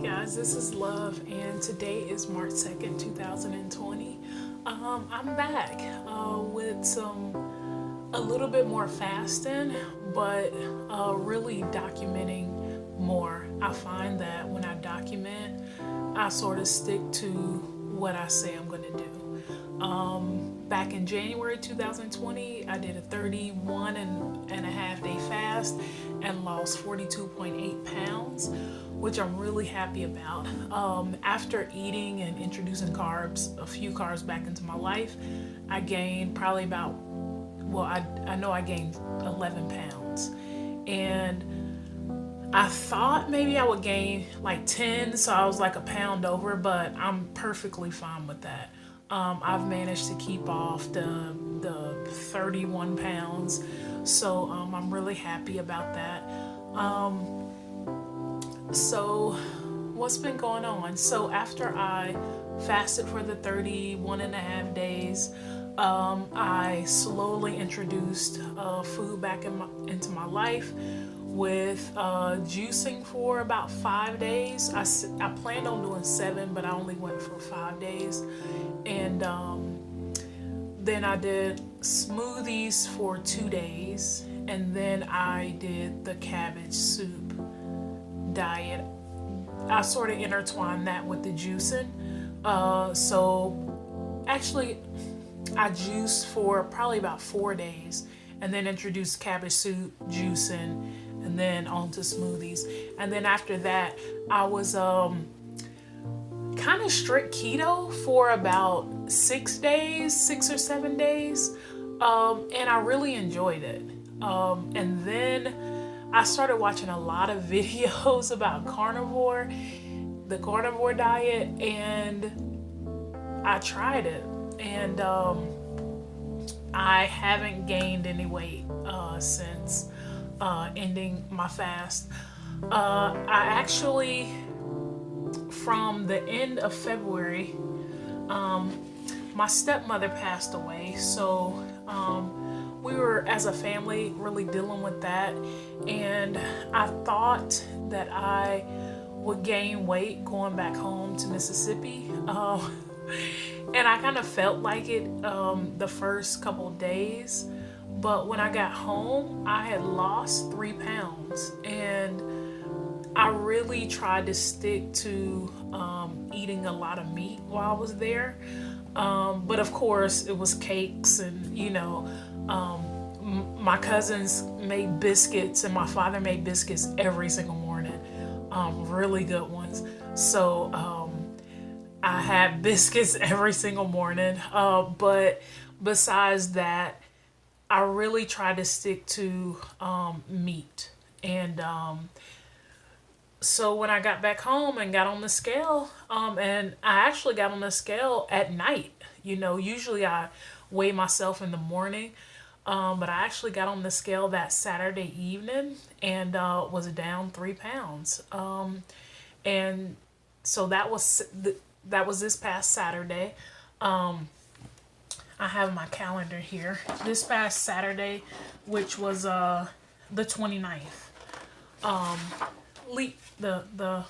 guys, this is Love, and today is March 2nd, 2020. I'm back with a little bit more fasting, but really documenting more. I find that when I document, I sort of stick to what I say I'm going to do. Back in January 2020, I did a 31 and a half day fast and lost 42.8 pounds, which I'm really happy about. After eating and introducing carbs, a few carbs back into my life, I gained probably about, well, I know I gained 11 pounds. And I thought maybe I would gain like 10, so I was like a pound over, but I'm perfectly fine with that. I've managed to keep off the 31 pounds, so I'm really happy about that. So what's been going on? So after I fasted for the 31 and a half days, I slowly introduced food back into my life with juicing for about 5 days. I planned on doing 7, but I only went for 5 days. And then I did smoothies for 2 days. And then I did the cabbage soup diet. I sort of intertwined that with the juicing. So actually, I juiced for probably about 4 days and then introduced cabbage soup, juicing, and then on to smoothies. And then after that, I was kind of strict keto for about 6 or 7 days. And I really enjoyed it. And then I started watching a lot of videos about the carnivore diet, and I tried it. And I haven't gained any weight since ending my fast. I actually, from the end of February, my stepmother passed away, so we were, as a family, really dealing with that, and I thought that I would gain weight going back home to Mississippi, and I kind of felt like it the first couple of days. But when I got home, I had lost 3 pounds, and I really tried to stick to eating a lot of meat while I was there. But of course, it was cakes, and my cousins made biscuits, and my father made biscuits every single morning, really good ones. So I had biscuits every single morning. But besides that, I really tried to stick to meat. And so when I got back home and got on the scale, and I actually got on the scale at night. Usually I weigh myself in the morning, but I actually got on the scale that Saturday evening and was down 3 pounds. And so that was this past Saturday. I have my calendar here. This past Saturday, which was the 29th, the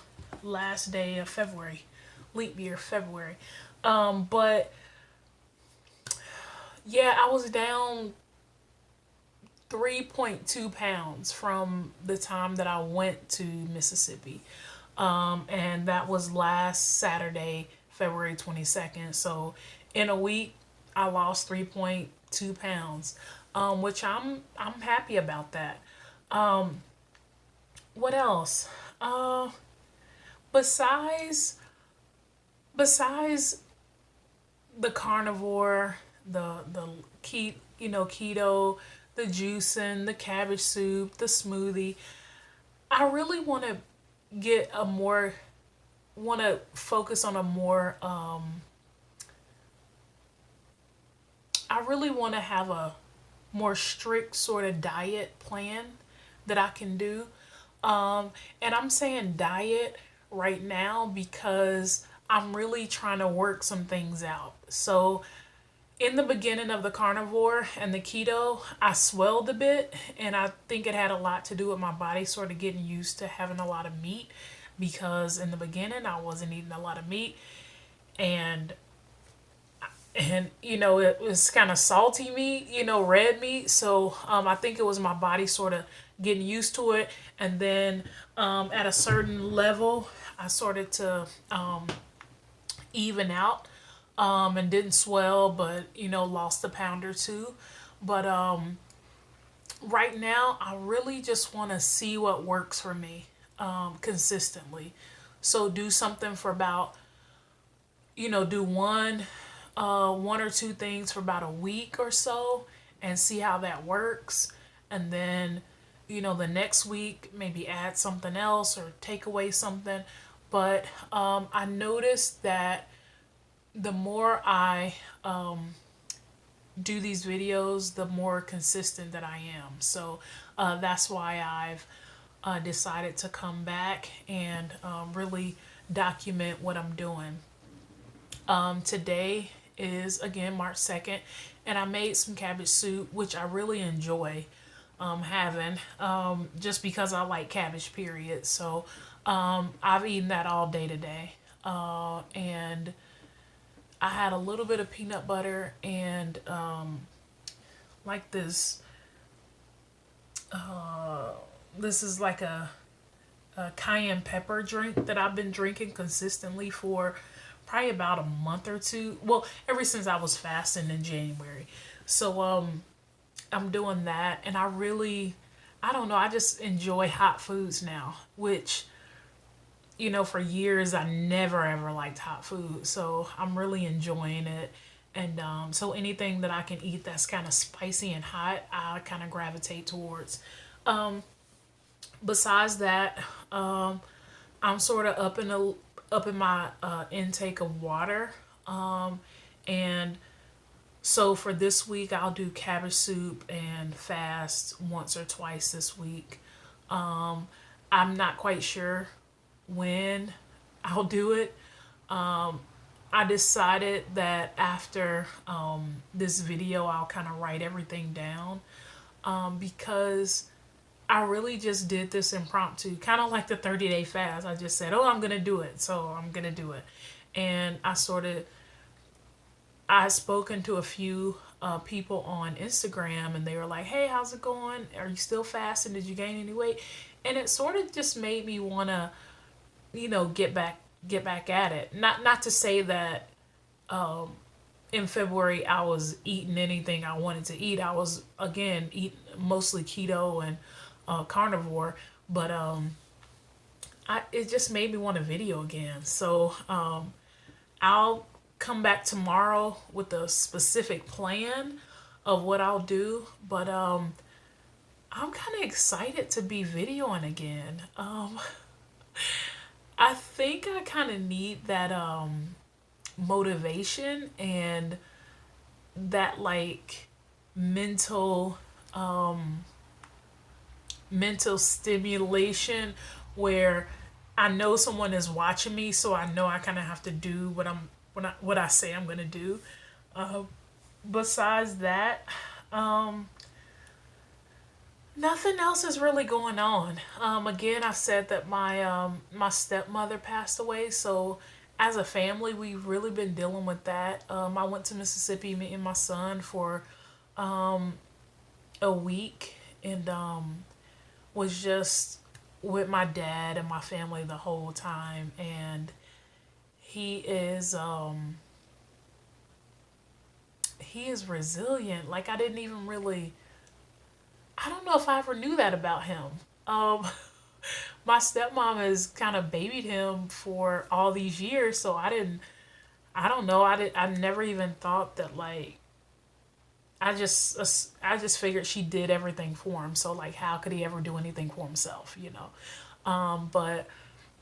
last day of February, leap year February. But yeah, I was down 3.2 pounds from the time that I went to Mississippi. And that was last Saturday, February 22nd. So in a week, I lost 3.2 pounds, which I'm happy about that. What else? Besides the carnivore, the keto, the juicing, the cabbage soup, the smoothie, I really want to focus on a more I really want to have a more strict sort of diet plan that I can do. And I'm saying diet right now because I'm really trying to work some things out. So in the beginning of the carnivore and the keto, I swelled a bit, and I think it had a lot to do with my body sort of getting used to having a lot of meat. because in the beginning I wasn't eating a lot of meat, and you know, it was kind of salty meat, you know, red meat. So I think it was my body sort of getting used to it, and then at a certain level I started to even out, and didn't swell, but you know, lost a pound or two. But right now I really just want to see what works for me consistently. So do something for about, you know, do one or two things for about a week or so and see how that works. And then, you know, the next week maybe add something else or take away something. But I noticed that the more I do these videos, the more consistent that I am. So that's why I've decided to come back and really document what I'm doing. Today is again March 2nd, and I made some cabbage soup, which I really enjoy having, just because I like cabbage, period. So I've eaten that all day today. And I had a little bit of peanut butter and like this is like a cayenne pepper drink that I've been drinking consistently for probably about a month or two. Well, ever since I was fasting in January. So I'm doing that, and I don't know, I just enjoy hot foods now, which, you know, for years I never ever liked hot food. So I'm really enjoying it. And so anything that I can eat that's kind of spicy and hot, I kind of gravitate towards. Besides that, I'm sort of up in my intake of water. And so for this week, I'll do cabbage soup and fast once or twice this week. I'm not quite sure when I'll do it. I decided that after this video, I'll kind of write everything down, because I really just did this impromptu, kind of like the 30-day fast. I just said, oh, I'm going to do it. So I'm going to do it. And I spoken to a few people on Instagram, and they were like, hey, how's it going? Are you still fasting? Did you gain any weight? And it sort of just made me want to, you know, get back at it. Not to say that in February I was eating anything I wanted to eat. I was, again, eating mostly keto and carnivore, but it just made me want a video again. So I'll come back tomorrow with a specific plan of what I'll do, but I'm kind of excited to be videoing again. I think I kind of need that motivation and that like mental stimulation where I know someone is watching me, so I know I kind of have to do what I say I'm gonna do. Besides that, nothing else is really going on. Again, I said that my stepmother passed away, so as a family, we've really been dealing with that. I went to Mississippi, me and my son, for a week, and was just with my dad and my family the whole time. And he is resilient. Like, I didn't even really, I don't know if I ever knew that about him. My stepmom has kind of babied him for all these years, so I don't know, I never even thought that, like, I just figured she did everything for him. So, like, how could he ever do anything for himself, you know? But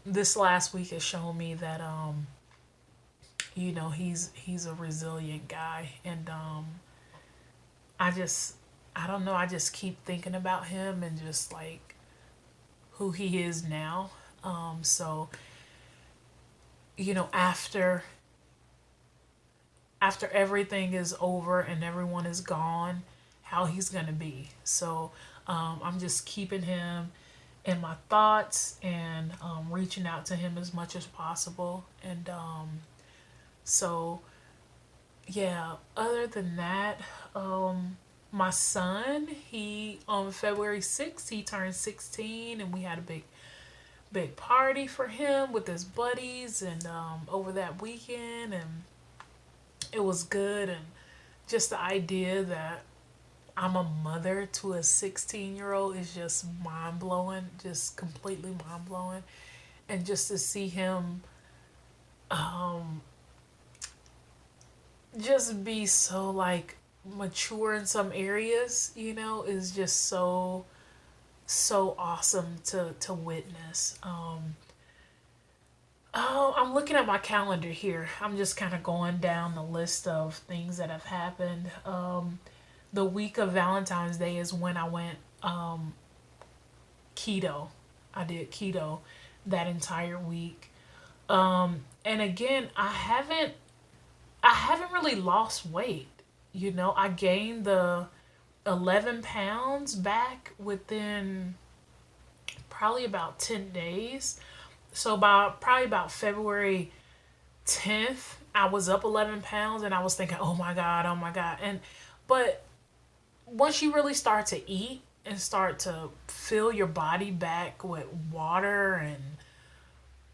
this last week has shown me that, you know, he's a resilient guy. And I don't know, I just keep thinking about him and just, like, who he is now. So, you know, after everything is over and everyone is gone, how he's gonna be. So I'm just keeping him and my thoughts, and reaching out to him as much as possible. And so yeah, other than that, my son, he on February 6th, he turned 16, and we had a big party for him with his buddies, and over that weekend, and it was good. And just the idea that I'm a mother to a 16-year-old is just mind blowing, just completely mind blowing. And just to see him just be so like mature in some areas, is just so awesome to witness. Oh, I'm looking at my calendar here. I'm just kind of going down the list of things that have happened. The week of Valentine's Day is when I went keto. I did keto that entire week. And again, I haven't really lost weight. I gained the 11 pounds back within probably about 10 days. So probably about February 10th, I was up 11 pounds, and I was thinking, oh my God, oh my God. But once you really start to eat and start to fill your body back with water and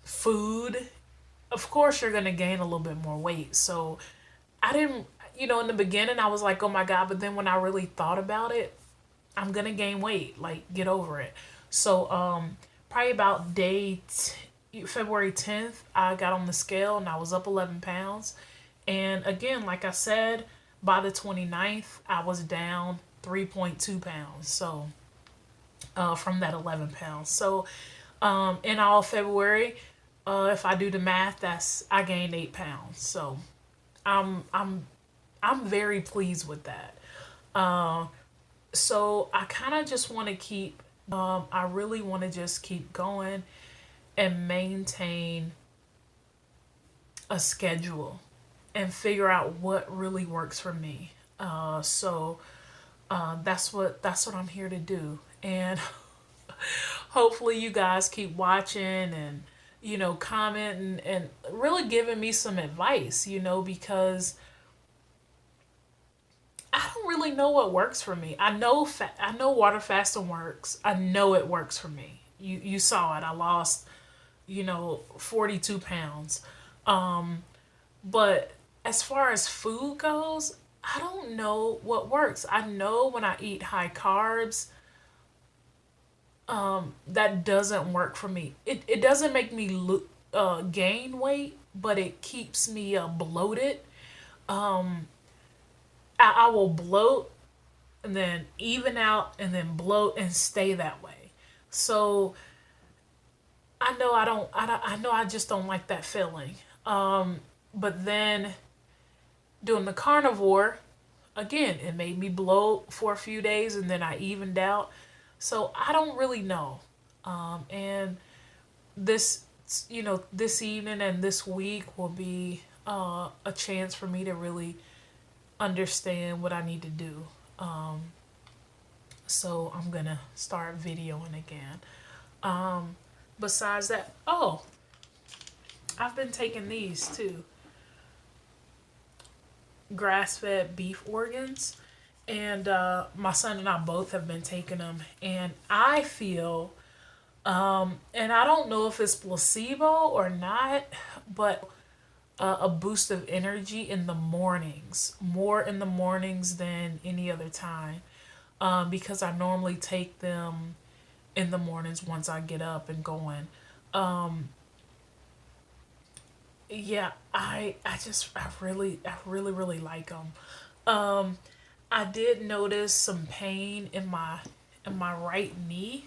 food, of course you're going to gain a little bit more weight. So I didn't, in the beginning I was like, oh my God. But then when I really thought about it, I'm going to gain weight. Like, get over it. So probably about February 10th, I got on the scale and I was up 11 pounds. And again, like I said, by the 29th, I was down 3.2 pounds. So from that 11 pounds. So in all February, if I do the math, I gained 8 pounds. So I'm very pleased with that. So I kind of just want to I really want to just keep going and maintain a schedule and figure out what really works for me. So that's what I'm here to do. And hopefully you guys keep watching and, commenting and really giving me some advice, because I don't really know what works for me. I know water fasting works. I know it works for me. You saw it. I lost, 42 pounds. But as far as food goes, I don't know what works. I know when I eat high carbs, that doesn't work for me. It doesn't make me gain weight, but it keeps me bloated. I will bloat and then even out and then bloat and stay that way. So I know I just don't like that feeling. But then doing the carnivore, again, it made me bloat for a few days and then I evened out. So I don't really know. And this evening and this week will be a chance for me to really understand what I need to do. So I'm gonna start videoing again. Besides that, I've been taking these too. Grass-fed beef organs. And my son and I both have been taking them. And I feel, and I don't know if it's placebo or not, but a boost of energy in the mornings. More in the mornings than any other time. Because I normally take them in the mornings once I get up and going. Yeah, I really like them. I did notice some pain in my right knee.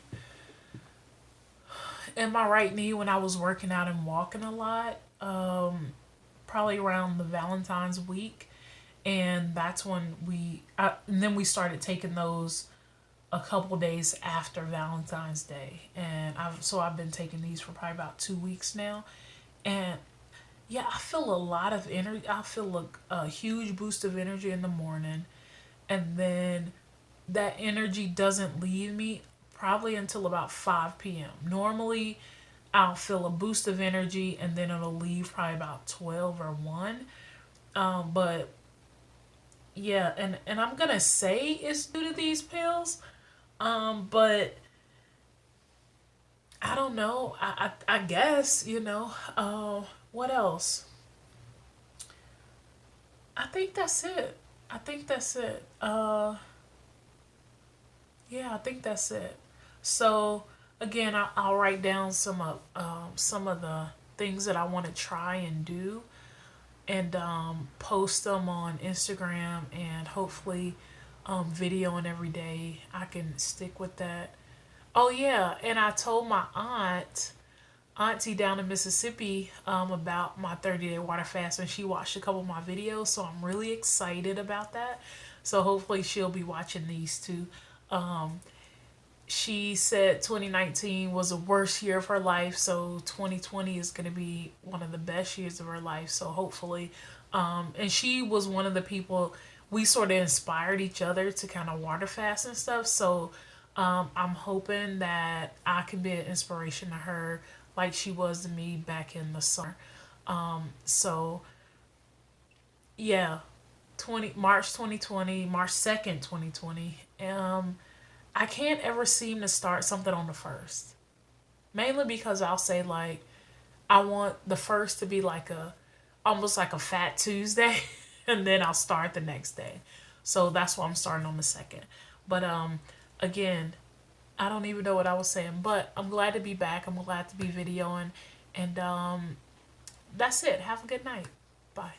In my right knee when I was working out and walking a lot. Probably around the Valentine's week. And that's when and then we started taking those a couple days after Valentine's Day. And I've been taking these for probably about 2 weeks now. And yeah, I feel a lot of energy. I feel a huge boost of energy in the morning. And then that energy doesn't leave me probably until about 5 p.m. Normally, I'll feel a boost of energy and then it'll leave probably about 12 or 1. But yeah, and I'm gonna say it's due to these pills. But I don't know. I guess, you know. What else? I think that's it. I think that's it. Yeah, I think that's it. So again, I'll write down some of the things that I want to try and do, and post them on Instagram, and hopefully videoing every day. I can stick with that. Oh yeah, and I told my auntie down in Mississippi about my 30-day water fast, and she watched a couple of my videos, so I'm really excited about that. So hopefully she'll be watching these too. Um, she said 2019 was the worst year of her life, so 2020 is going to be one of the best years of her life. So hopefully, and she was one of the people, we sort of inspired each other to kind of water fast and stuff. So I'm hoping that I can be an inspiration to her like she was to me back in the summer. So yeah, 20 March 2020, March 2nd, 2020. I can't ever seem to start something on the first. Mainly because I'll say like I want the first to be like a almost like a fat Tuesday and then I'll start the next day. So that's why I'm starting on the second. But again, I don't even know what I was saying, but I'm glad to be back. I'm glad to be videoing, and that's it. Have a good night. Bye.